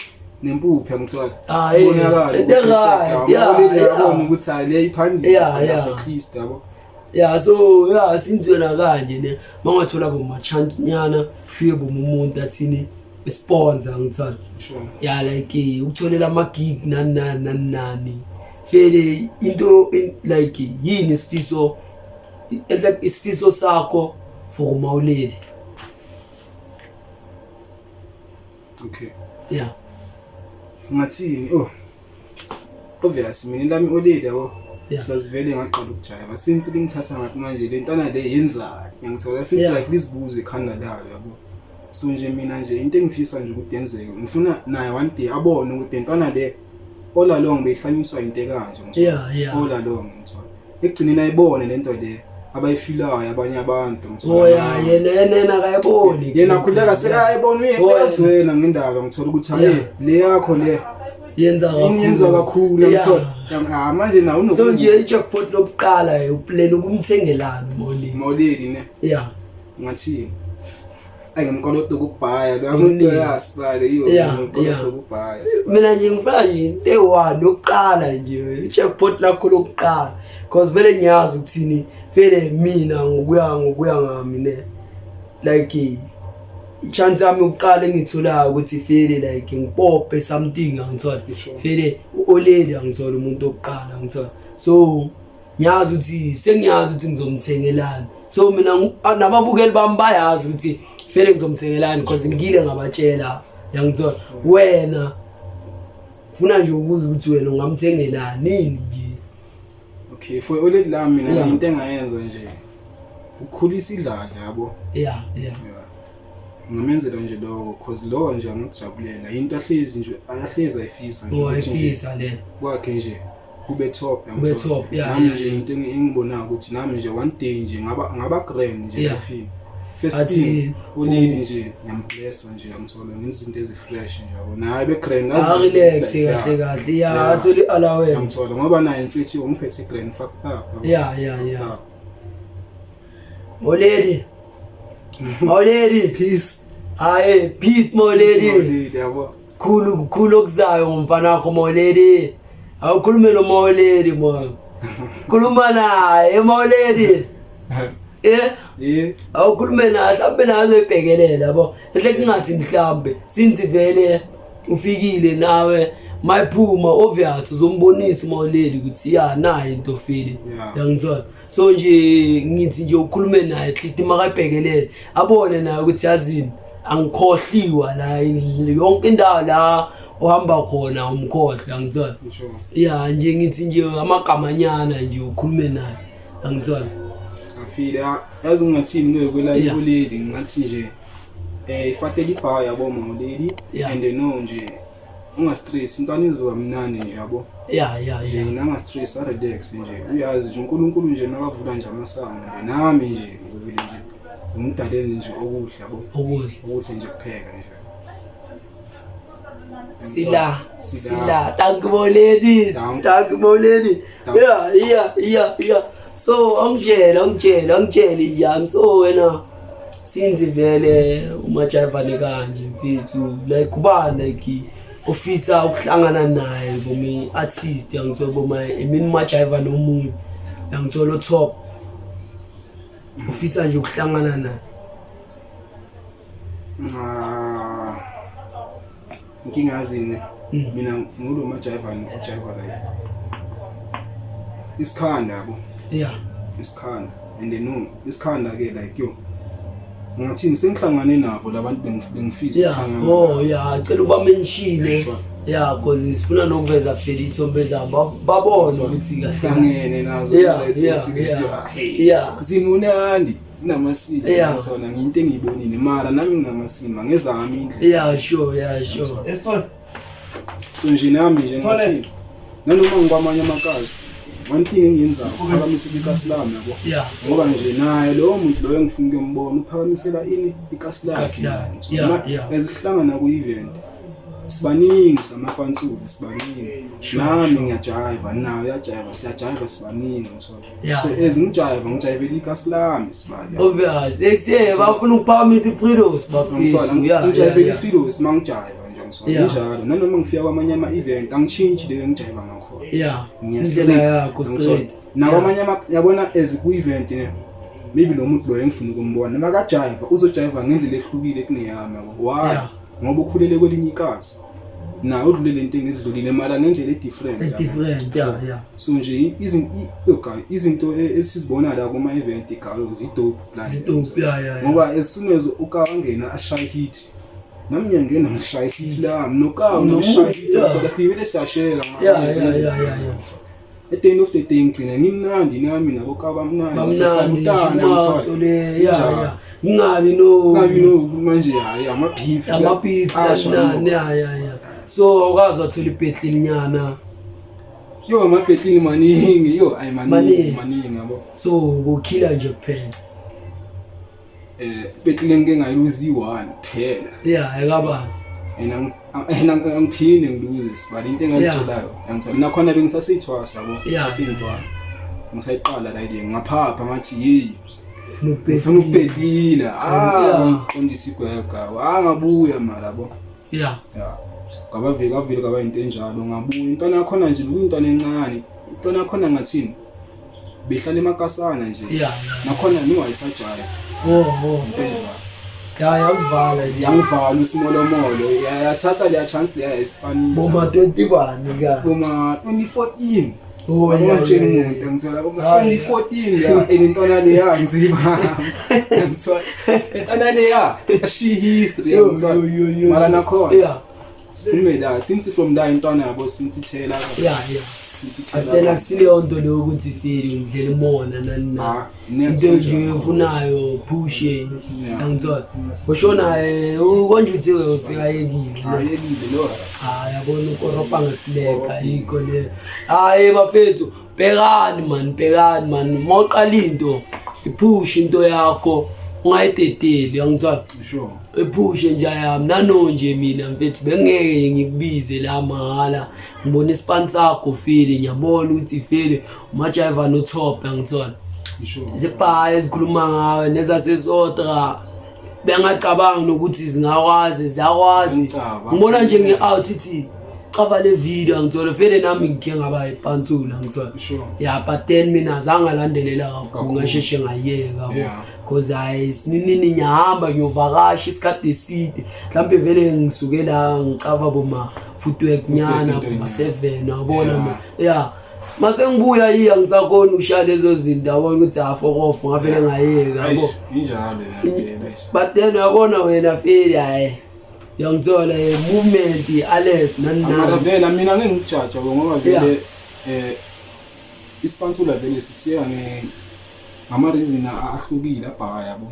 [SPEAKER 1] nempuphe ngithola
[SPEAKER 2] bonakala
[SPEAKER 1] yabona ukuthi le iphambili at least yabo
[SPEAKER 2] so sinzwena kanje ne mangathola bomachantnyana fike bomuntu athini sponsor ngithola like ukutholela ama gig nani vele into like yini isifiso like isifiso sakho for Mauledi
[SPEAKER 1] okay ngathini obviously mina lami oledi yabo sazivele ngaqala ukujayva since ngithatha ngathi manje le ntwana le yenzani ngithola since like lisibuze ekhanda layo yabo so nje mina nje into engifisa nje ukuthi yenzeke ngifuna naye one day abone ukuthi intwana le all along beyihlanyiswa into kanje ngithola all along ngithola ekugcineni ayibone lento le abayifilayo abanye abantu
[SPEAKER 2] yena akayiboni
[SPEAKER 1] yena khuleka sekayibona uyezwela ngendaba ngithola ukuthi hayi le yakho le yenza kakhulu ngithola manje na uno
[SPEAKER 2] so nje i-jackpot lokuqala uplan ukumthengelana
[SPEAKER 1] moleli ne ngathi ayimkolodo kubhaya lo umuntu yasibale yiwo umkolodo kubhaya
[SPEAKER 2] mina nje ngifuna nje into eyi-1 yokuqala nje i-jackpot lakho lokuqala because vele ngiyazi ukuthini vele mina ngokuya ngami ne like i-chance yami yokuqala engitholayo ukuthi vele like ngipophe something angithola vele u-Oleli angithola umuntu wokuqala ngithola so ngiyazi ukuthi ngizomthengelana so mina nababukeli bami bayazi ukuthi vele ngizomthengelana because ngile ngabatshela yangithola wena ufuna nje ukuza ukuthi wena ungamthengelana nini nje.
[SPEAKER 1] Okay, for Oleli lami mina into engayenza nje ukukhulisa idlala yabo.
[SPEAKER 2] Yeah.
[SPEAKER 1] Ngamenzela nje lokho because lo nje angijabulela into ahlezi nje ayahlezi ayifisa nje
[SPEAKER 2] ayifisa le
[SPEAKER 1] kwakhe nje kube top
[SPEAKER 2] nami
[SPEAKER 1] nje into engibona ukuthi nami nje one day nje ngaba grand nje ngafika first thing Oleli nje ngiyamblessa nje ngithola izinto ezifresh nje yabo naye be grand
[SPEAKER 2] relax kahle atholi alawe
[SPEAKER 1] ngithola ngoba naye mfethu ungiphethe grand factor
[SPEAKER 2] Oleli
[SPEAKER 1] peace
[SPEAKER 2] peace Oleli
[SPEAKER 1] yabo
[SPEAKER 2] khulu okuzayo umfana wakho Oleli awukhulume lo Oleli manje khuluma naye Oleli awukhulume naye mhlawumbe nazo ebhekelela yabo ehle kungathi mhlawumbe since vele ufikile nawe mayiphuma obvious uzombonisa Oleli ukuthi naye into file yangithola so nje ngithi nje ukhulume naye at least makayibhekelele abone naye ukuthi yazini angikhohliwa la yonke indawo la ohamba khona umkhohla ngithola nje ngithi nje amagamanyana nje ukhulume naye ngithola
[SPEAKER 1] afila yazi ngathini kwela Oleli ngathi nje ifatele ibhawa yabo Oleli and no nje unga stress into anizoba mnane nje yabo nanga stress relax nje uyazi nje uNkulunkulu nje nakavula nje amasango nje nami nje ngizovile nje ngidaleni nje okuhle yabo okuhle nje kupheka nje
[SPEAKER 2] sila thank you Oleli so angitshela yami so wena since vele umajayivane kanje mfethu like kuba like officer ukuhlangana naye bomi artist yangithola boma emini majayiva nomunye yangithola top officer nje ukuhlangana naye
[SPEAKER 1] inkinga yazini mina ngulo majayiva la isikhanda yabo isikhanda and no isikhanda ke like yo ngathini sengihlangane nabo labantu bengifisa
[SPEAKER 2] ukuhlangana cela uba mention cause sifuna nokuveza vele ithombe zabo babone ukuthi
[SPEAKER 1] kahlangene nazo zimunandi zinamasiko ngithona nginte engiyibonile mara nami nginamasiko ngezami indlela
[SPEAKER 2] sure
[SPEAKER 1] so nje nami nje ngathi nanoma ngikwamanye amakazi one thing engiyenza uphakamisela ikasi lami yabo ngoba nje naye lo muntu lo engifuna ukumbona uphakamisela ikasi lakhe ezihlangana ku event sibaningi samafantsulu sibaningi nami ngiyajiva nawe uyajiva siyajiva sibaningi ngithola so ngijivela ikasi lami sibali
[SPEAKER 2] obvious exe bafuna ukuphakamisa iFreedos bafethu
[SPEAKER 1] ngijivela iFreedos mangijiva nje njalo nanoma ngifika kwamanye ama event angichange le ngijiva ngakho
[SPEAKER 2] indlela yakho straight
[SPEAKER 1] nakwamanye yabona as ku event maybe lo muntu lo engifuna ukumbona makajiva uzojiva ngendlela ehlukile kuneyami why ngoba ukhulele kwelinye ikasi na udlulele into engidlulile mara ngendlela different so nje izinto esizibona la kuma event igayo zidope plan ngoba as soon as ukangena ashaye hit nami ngiyangena ngishaye hit la nokawu noshaye hit uthola sivele siyashare at the end of the day ngicina ngimnandi nami nabo kabamnandi sasabutana ngithola
[SPEAKER 2] ngabi no
[SPEAKER 1] manje amabeef
[SPEAKER 2] so awukazi wathola ibhetli linyana
[SPEAKER 1] Yo amabhetting maningi yo maningi yabo.
[SPEAKER 2] So go killer nje kuphela.
[SPEAKER 1] Betting ngeke ngayiluzi 1 kuphela.
[SPEAKER 2] Yeah, ekaba.
[SPEAKER 1] Angiphinde ngiluze sibali into engayitholayo. Angizona nakhona bengisasithwasa yabo. Sasintwana. Ngisayiqala la idea ngaphapha ngathi hey ufuna ukubhedila ngiqondisa igwega angabuya mara yabo.
[SPEAKER 2] Yeah.
[SPEAKER 1] Ngabavile kaba into enjalo ngabuya intwana yakhona nje uyintwana encane intwana yakhona ngathini behlala emakasana nje nakhona niwayisajaya yangivala usimolomolo yathatha le chance le yaSpanish
[SPEAKER 2] boma 21 ka
[SPEAKER 1] boma 2014 ngitshela umuntu ngithola 2014 ya intwana le yangiziba ngithola intwana le ya she history mara nakhona Siphume since from la intwana yabo since ithela since ithela
[SPEAKER 2] phela kusile into le ukuthi feel indlela imona nani into nje ufunayo push angithola boshona konje uthiwe usikayekile
[SPEAKER 1] lo
[SPEAKER 2] yabona ukoropa ngefleka yiko le bafethu bhekani man mawuqala into ipush into yakho ungayidedeli angithola
[SPEAKER 1] sure
[SPEAKER 2] ephushe nje yami nanonje mina mfethu bengeke ngikubize la mahala ngibona ispan sakho feel ngiyabona ukuthi feel umajiva no top angithola zibhaye ezikhuluma ngawe nezasesotra bengacabanga nokuthi zingakwazi ziyakwazi ngibona nje ngeoutfit qava le video angithola vele nami ngike ngaba ipantsula ngithola but then mina zangalandelela kakhulu ngasheshe ngayeka because nini nyahamba ngiyovakasha isikade eside mhlambe vele ngisukela ngiqava boma footwork nyana boma 7 wabona mase ngibuya angisakona ushaya lezo zinto yabona ukuthi afokof ngavele ngayeka yabo
[SPEAKER 1] injalo
[SPEAKER 2] but then yabona wena feel yangithola movement Alex nani
[SPEAKER 1] vele mina ngeke ngijaja ngoba vele ispansula vele sisiya ngama reason ahlukile abhaka yabo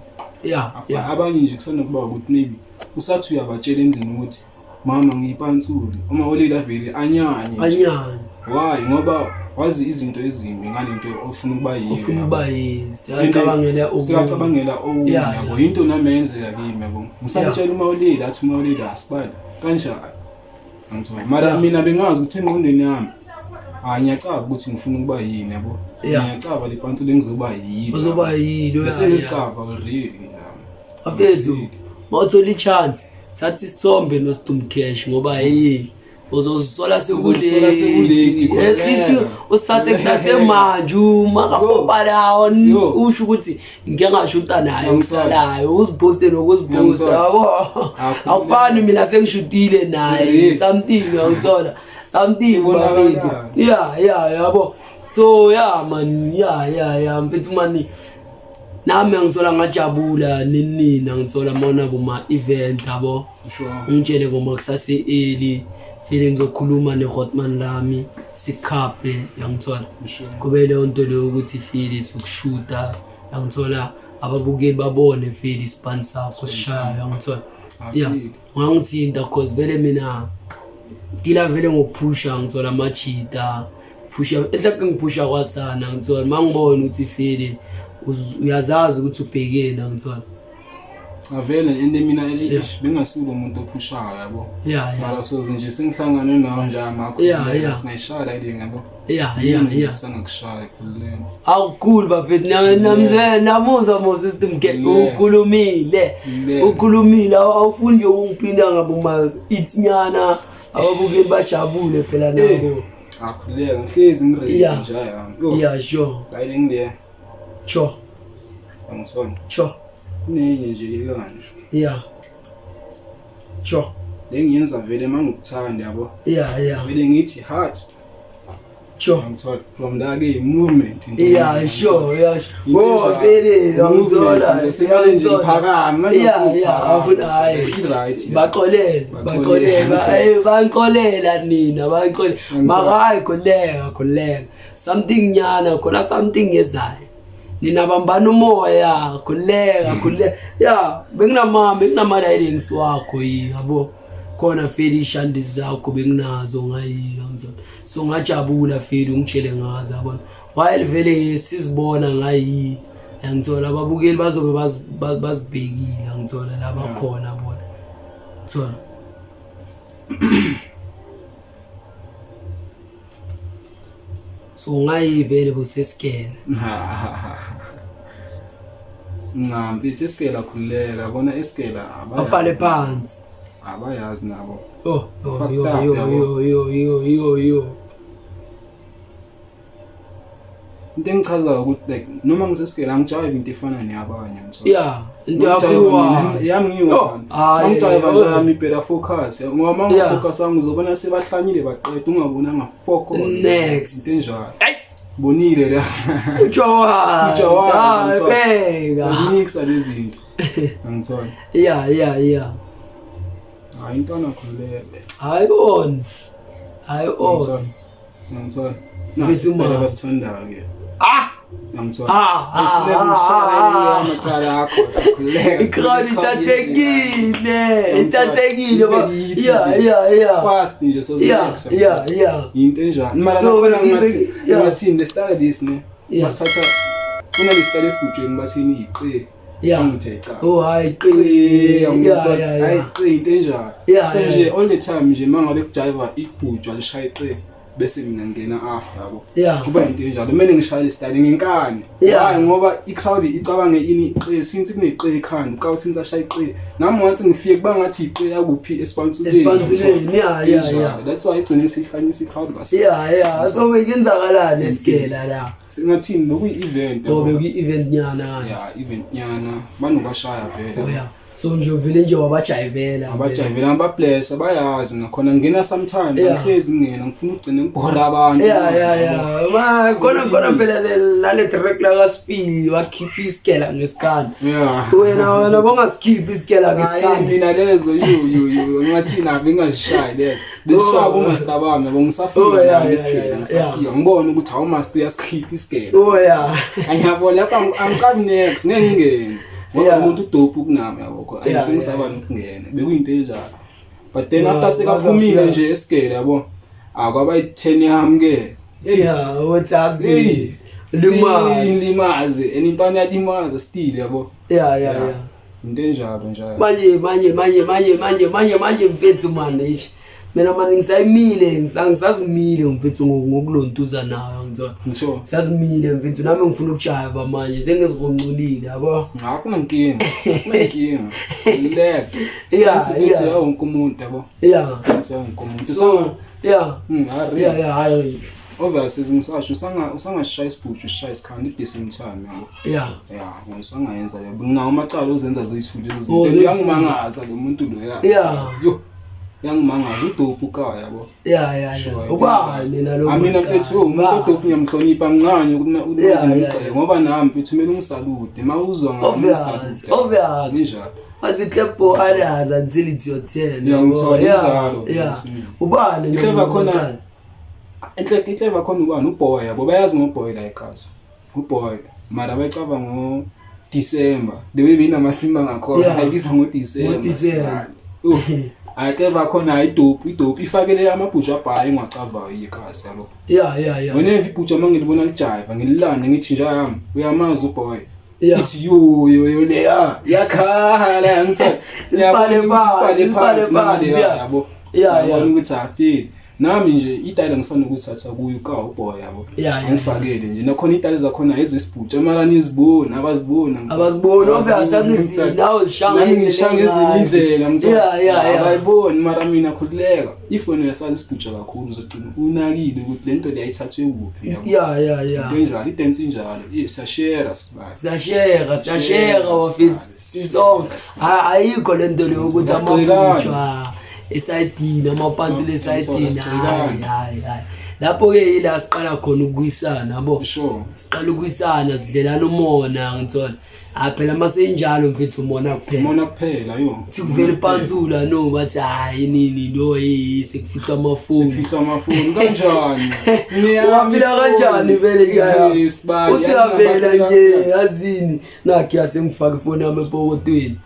[SPEAKER 1] abanye nje kusanokuba ukuthi maybe usathi uyabatshela endini ukuthi mama ngiyipansula uma olela vele anyanye why ngoba wazi izinto ezimbi ngalento ofuna ukuba yiyo siyacabangela yabo into nami yenzeka kimi yabo ngisamtshela uma olela athi uma olela asibali kanjani ngithola mara mina bengazi ukuthi engqondweni yami ngiyacaba ukuthi ngifuna ukuba yini yabo ngiyacaba le pansula engizoba yiyo
[SPEAKER 2] uzoba yilo
[SPEAKER 1] bese ngizicaba really
[SPEAKER 2] afethu mawuthola ichance thatha isithombe noStum Cash ngoba uzosola sekuleki at least usithathe kusase manje makapopa lawo usho ukuthi ngike ngashuta naye ngisalayo uziposte nokuziposta yabo akufani mina sengishutile naye something ngithola something bafethu yabo so man mfethu mani nami ngithola ngajabula nina ngithola mona kuma event yabo ngitshele boma kusase early feeling zokhuluma neHotman lami sikhaphe yangithola kube le nto le ukuthi feel sokushuta yangithola ababukeli babone feel sponsor kusishaya yangithola ngangithinta cause vele mina dila vele ngokuphusha ngithola amachita phusha enhlaka ngiphusha kwasana ngithola mangibona ukuthi feel uyazazi ukuthi ubhekena ngithola
[SPEAKER 1] avele ende mina bengasuka umuntu ophushayo yabo mara soze nje sengihlangane nawo nje amakho singayishaya ile ngabo sangakushaya kulena
[SPEAKER 2] awukhulu bafethu namze namuza mo system ukhulumile awufuni nje ungiphinda ngabo ma itsnyana ababukeli bajabule phela nabo
[SPEAKER 1] akhuleka ngihlezi ngiredi nje yami
[SPEAKER 2] sure
[SPEAKER 1] ayile ngile
[SPEAKER 2] sure
[SPEAKER 1] angisona
[SPEAKER 2] sure
[SPEAKER 1] nenye nje kanje
[SPEAKER 2] sure
[SPEAKER 1] lengiyenza vele mangikuthanda yabo vele ngithi heart
[SPEAKER 2] sure
[SPEAKER 1] ngithola from la ke movement
[SPEAKER 2] sure vele ngithola
[SPEAKER 1] phakama
[SPEAKER 2] afuna hayi baqolela nina baqolela makayi koleka something nyana khona something ezayo nina bambana umoya kuleka benginamama directs wakho yabo khona feli ishandi zakho benginazo ngayiyo ngizona so ngajabula feli ungitshele ngazo yabona while vele sizibona ngayi ngithola ababukeli bazobe bazibhekile ngithola laba khona bona ngithola so ngayi vele busesikela
[SPEAKER 1] Ngambi isikela khuleka bona isikela
[SPEAKER 2] abhale phansi
[SPEAKER 1] abayazi nabo
[SPEAKER 2] yo
[SPEAKER 1] into engichaza ukuthi like noma ngisesikela ngijayiva into efana neyabanye ngithola
[SPEAKER 2] yeah into yakho
[SPEAKER 1] yami ngiwa ngijayiva nje yami phela focus ngoba manje focus angizobona sebahlanyile baqeda ungabonanga focus
[SPEAKER 2] next
[SPEAKER 1] into enjalo bonile la
[SPEAKER 2] uJowa bheka
[SPEAKER 1] ngiksa lezi zinto ngithola
[SPEAKER 2] yeah
[SPEAKER 1] hayi intwana khuleke
[SPEAKER 2] hayi on
[SPEAKER 1] ngithola nasisitela basithandayo ke ngithola amathala akho khuleka
[SPEAKER 2] ikhona itathekile yeah
[SPEAKER 1] fast nje so
[SPEAKER 2] yeah
[SPEAKER 1] into enjalo mara khona ngathi the studies ne basatha kuna le studies kujeni bathini iqe ngithetha
[SPEAKER 2] hayi qe
[SPEAKER 1] hayi qe into enjalo so nje all the time nje mangabe kujiva ibhujwa lishaya iqe bese mina ngena after yabo kuba into enjalo kumele ngishayele istyle ngenkani hayi ngoba icrowd icabange ini iqe since kuneqe ekhanda uqawu since ashaya iqe nami wathi ngifike kuba ngathi iqe yakuphi esponsoreni that's why igcine sihlanyisa icrowd basi
[SPEAKER 2] so bekenzakalana esikela la
[SPEAKER 1] singathini nokuyi-event
[SPEAKER 2] bekuyi-event nyana
[SPEAKER 1] event nyana banobashaya vele
[SPEAKER 2] so nje vele nje wabajayivela
[SPEAKER 1] ababless abayazi ngakhona ngena sometimes ngihlezi ngena ngifuna ugcine ngibhora abantu
[SPEAKER 2] ma khona phela lale track la kaSpili wakhipha isikela ngesikani wena bongasikiphi isikela ngesikani
[SPEAKER 1] mina lezo you ngathi nabe ngazishayi lezo lesishaba umaster bami bongisafika nami isikela ngisafika ngibona ukuthi hawu master uyasikhipha isikela angiyabona lapha angiqabi next ngengingene umuntu udopu kunami yabo ayisengisaba nokungena bekuyinto enjalo but then after sekaphumile nje esikele yabo akwaba i10 yami ke
[SPEAKER 2] whatsazi
[SPEAKER 1] limaze enintwana yalimaze still yabo into enjalo
[SPEAKER 2] manje mfethu manje mina manje ngisayimile ngisazimile mfethu ngokulontuza nayo ngizona ngisazimile mfethu nami ngifuna ukujayiva manje sengizivunculile yabo
[SPEAKER 1] akunankinga lek mfethu wonke umuntu yabo wonke umuntu
[SPEAKER 2] so
[SPEAKER 1] hayi obviously ngisasho usangashaya isibhuju ushaya isikhanda at the same time yabo ngosangayenza yabo nginawo amaqala uzenza zoyithule izinto yangimangaza lo muntu lo yangimangaza udopu kaya yabo
[SPEAKER 2] ubani mina lo
[SPEAKER 1] amina mfethu umuntu odopu ngiyamhlonipha ngqanye ukuthi ngoba nami mfethu kumele ungisalute mawuzwa ngami ungisalute
[SPEAKER 2] obvious athi klepo ayaza until it's your turn ubani
[SPEAKER 1] clever khona clever khona ubani uboy yabo bayazi ngoboy like us uboy mara bayicaba ngo December the way binamasimba ngakhona ayibiza ngo December clever khona idope ifakele amabhuja abhayi engwacavayo ikhasi yabo whenever ibhuja mangilibona lijiva ngililande ngithi nje yami uyamazi uboy ithi yo le yakhala ngithi isipale yabo ukuthi afile nami nje itayile ngisana ukuthatha kuyo ka uboy yabo ngifakele nje nakhona itayile zakhona ezesibhuja mara nizibona abazibona
[SPEAKER 2] ozasakuthi nawo
[SPEAKER 1] ngishanga izindlela abayiboni mara mina khuleka ifoni yasala isibhuja kakhulu uzogcina unakile ukuthi lento leyayithathwe kuphi yabo into enjalo idance injalo siyashare
[SPEAKER 2] wafit sizonke ayikho lento leyo ukuthi amabhuja esayidini amaphansi lesayidini hayi lapho ke ila siqala khona ukuyisana yabo siqala ukuyisana sidlelana umona ngithola phela mase injalo mfethu umona
[SPEAKER 1] kuphela
[SPEAKER 2] sikuvela phantsula no bathi hayi nini no sekufihla amafoni
[SPEAKER 1] kanjani
[SPEAKER 2] niyaphila kanjani vele njalo uthi avela nje yazini nakhe yasengifaka ifoni yami epokotweni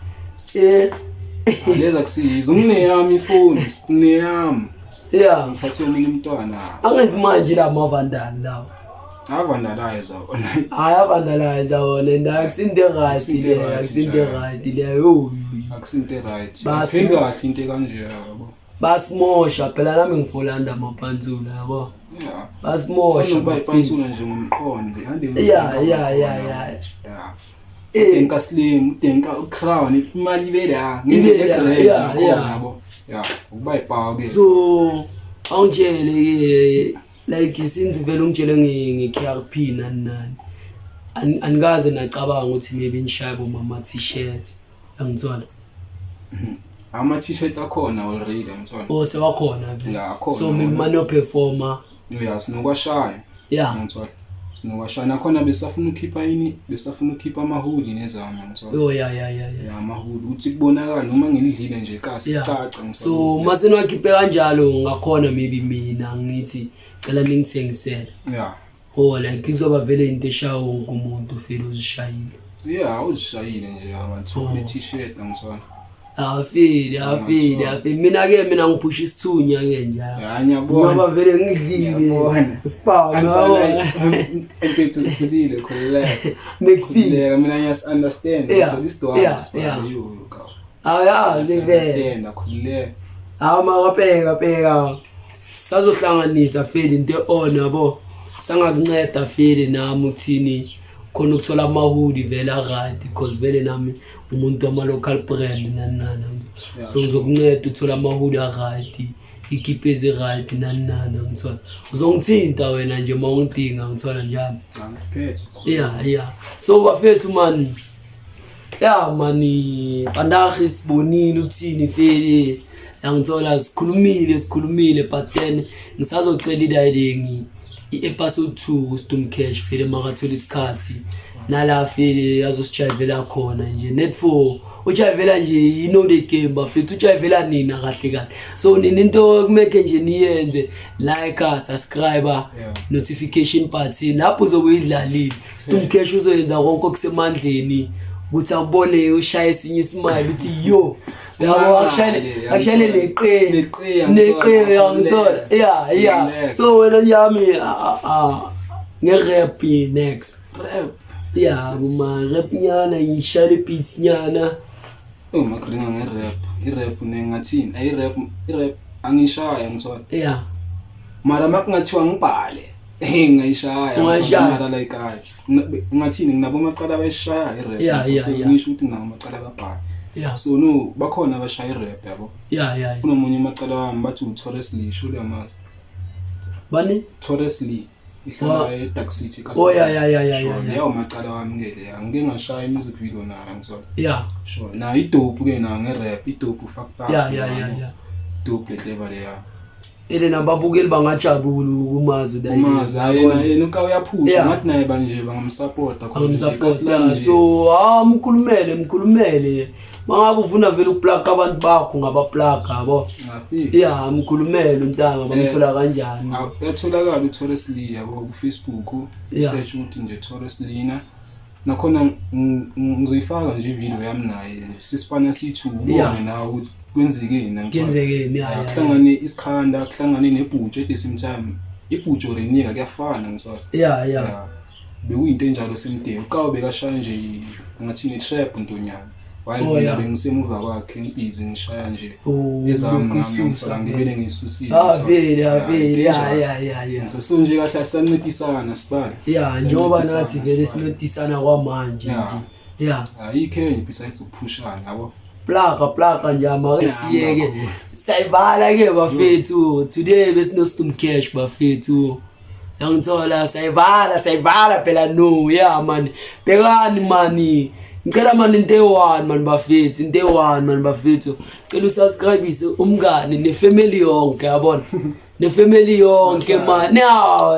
[SPEAKER 1] leza kusiza ngineyami ifoni ngineyami
[SPEAKER 2] yeah
[SPEAKER 1] ngithathe umunye umntwana
[SPEAKER 2] angenzi manje la mavandali lawo
[SPEAKER 1] avandalize
[SPEAKER 2] hayi avandalize wona ndakusinte right le akusinte right le yo
[SPEAKER 1] akusinte right
[SPEAKER 2] Basi-
[SPEAKER 1] kahle into kanje yabo
[SPEAKER 2] basimosha phela nami ngifolanda amaphantsula yabo
[SPEAKER 1] yeah
[SPEAKER 2] basimosha
[SPEAKER 1] sonoba iphantsula nje ngomqondo ande
[SPEAKER 2] yeah
[SPEAKER 1] denka slim denka crown imali vela
[SPEAKER 2] Ibe la,
[SPEAKER 1] ngendlela
[SPEAKER 2] yeah, yeah.
[SPEAKER 1] yabo yeah ukuba ipawa ke
[SPEAKER 2] so awungitshele like since vele ungitshele nge-KRP nani angaze nacabanga ukuthi maybe ngishaye mama t-shirts angithola
[SPEAKER 1] ama t-shirt akhona already ngithola
[SPEAKER 2] oh sewakhona vele
[SPEAKER 1] Yeah, akhona.
[SPEAKER 2] so maybe mano performer
[SPEAKER 1] yeah sinokwashaya
[SPEAKER 2] yeah
[SPEAKER 1] ngithola sinokwashaya nakhona besafuna ukhipha amahuli nezami ngithola
[SPEAKER 2] oh yeah
[SPEAKER 1] ya amahuli uthi kubonakala noma ngilidlile nje kasi caca
[SPEAKER 2] so mase niwakhiphe kanjalo ngakhona maybe mina ngithi cela ningithengisele
[SPEAKER 1] yeah
[SPEAKER 2] oh like kuzoba vele into eshawo wonke umuntu vele uzishayile
[SPEAKER 1] yeah uzishayile nje abantu t-shirt ngithola
[SPEAKER 2] afile mina ngiphusha isithunya ke njalo
[SPEAKER 1] yeah ngiyabona
[SPEAKER 2] ngoba vele ngidlile
[SPEAKER 1] Ngiyabona.
[SPEAKER 2] spawn nawo
[SPEAKER 1] empethu silile khulileke
[SPEAKER 2] Maxine
[SPEAKER 1] mina yes understand
[SPEAKER 2] Yeah,
[SPEAKER 1] so this to
[SPEAKER 2] yeah,
[SPEAKER 1] us
[SPEAKER 2] yeah.
[SPEAKER 1] you
[SPEAKER 2] ayazi vele
[SPEAKER 1] understand khulileke
[SPEAKER 2] makapheka sazohlanganisa vele into on yabo sangakunceda vele nami uthini khona ukuthola amahudi vele right because vele nami umuntu wama local brand nani so uzokunceda uthola amahudi right ikipe ezi right nani ngithola uzongithinta wena nje mawungidinga ngithola njalo yeah so bafethu man yeah mani bandahi sibonile uthini vele ngithola sikhulumile but then ngisazocela idialing episode 2 kustum cash vele makathola isikhathi nala vele azosijayivela khona nje net for ujayivela nje you know the game bafethu ujayivela nina kahle so nini into kumeke nje niyenze like subscribe notification button lapho uzokuyidlalile stum cash uzoyenza konke okusemandleni ukuthi abone ushaya esinye isimali uthi yo yabo akushayele neqe ngithola yeah so wena yami nge-rap next
[SPEAKER 1] rap
[SPEAKER 2] yeah rap nyana ngishayele beats nyana
[SPEAKER 1] makhulina nge-rap nengathini i-rap angishaya ngithola
[SPEAKER 2] yeah
[SPEAKER 1] mara makungathiwa ngibhale ngayishaya mara like ngathini nginabo amacala abayishaya i-rap so ngisho ukuthi nginawo amacala kabhale
[SPEAKER 2] yeah
[SPEAKER 1] so no bakhona abashaya i-rap yabo
[SPEAKER 2] yeah
[SPEAKER 1] kunomunye amacala wami bathi uTorres Lee shule yamazi
[SPEAKER 2] bani
[SPEAKER 1] Torres Lee ihlala eDark City
[SPEAKER 2] oh yeah
[SPEAKER 1] yawo macala wami ke le angike ngashaya music video nayo ngithola
[SPEAKER 2] yeah
[SPEAKER 1] sure na idope ke na nge-rap idope factor
[SPEAKER 2] yeah
[SPEAKER 1] dope level ya
[SPEAKER 2] ele nababukeli bangajabula kumazi
[SPEAKER 1] umazi yena uka uyaphusha ngathi naye banje bangamsupporta
[SPEAKER 2] because so mkhulumele mangabe ufuna vele ukuplug abantu bakho ngabaplug yabo yeah mkhulumele untanga bamthola kanjani
[SPEAKER 1] uyatholakala uTorres Lee yabo ku Facebook search ukuthi nje Torres Lina nakhona ngizoyifaka nje video yami naye sisipana sithu ubone nawe ukuthi kwenzekeni
[SPEAKER 2] ngenzekeni
[SPEAKER 1] kuhlangane isikhanda kuhlangane nebhutsho at the same time ibhutsho renika kuyafana ngisho
[SPEAKER 2] yeah
[SPEAKER 1] bekuyinto enjalo semdeni uqawo bekashaya nje ngathi ni trap ntonyana wayena bengisemuva kwakhe emphizi ngishaya nje ezami ngiyamfaka ngibele ngisusile
[SPEAKER 2] vele yeah
[SPEAKER 1] so nje kahle siyancedisana sibala
[SPEAKER 2] yeah njoba nathi vele sincedisana kwamanje nje yeah
[SPEAKER 1] ayikhenye besides ukuphushana yabo
[SPEAKER 2] plaka nje amakesiyeke sayivala ke bafethu today besino cash bafethu yangithola sayivala phela no yeah man bekani mani ngicela mani into one man bafethu cela usubscribe umngane nefamily yonke yabona nefamily yonke man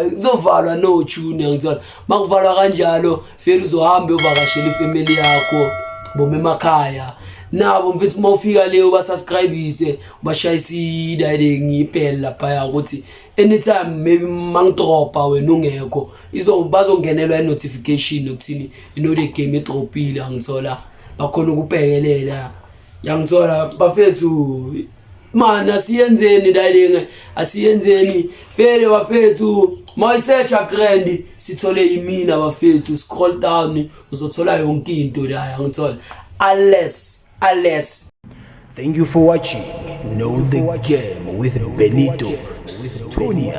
[SPEAKER 2] kuzovalwa no tune ngithola makuvalwa kanjalo vele uzohamba uvakashela ifamily yakho bome emakhaya nabo mfethu mawufika leyo basubscribe bashayisa idile ngiphela lapha ukuthi anytime maybe mangidropa wena ungekho bazongenelwa notification ukuthini the game edropile angithola bakhona ukubhekelela Yangithola bafethu man asiyenzeni dayinge asiyenzeni fere bafethu mayisearcha grand sithole imina bafethu scroll down uzothola yonke into la yangithola unless
[SPEAKER 3] Thank you for watching Know the Game with Benito Stunia.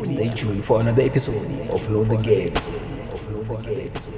[SPEAKER 3] Stay tuned for another episode of Know the Game.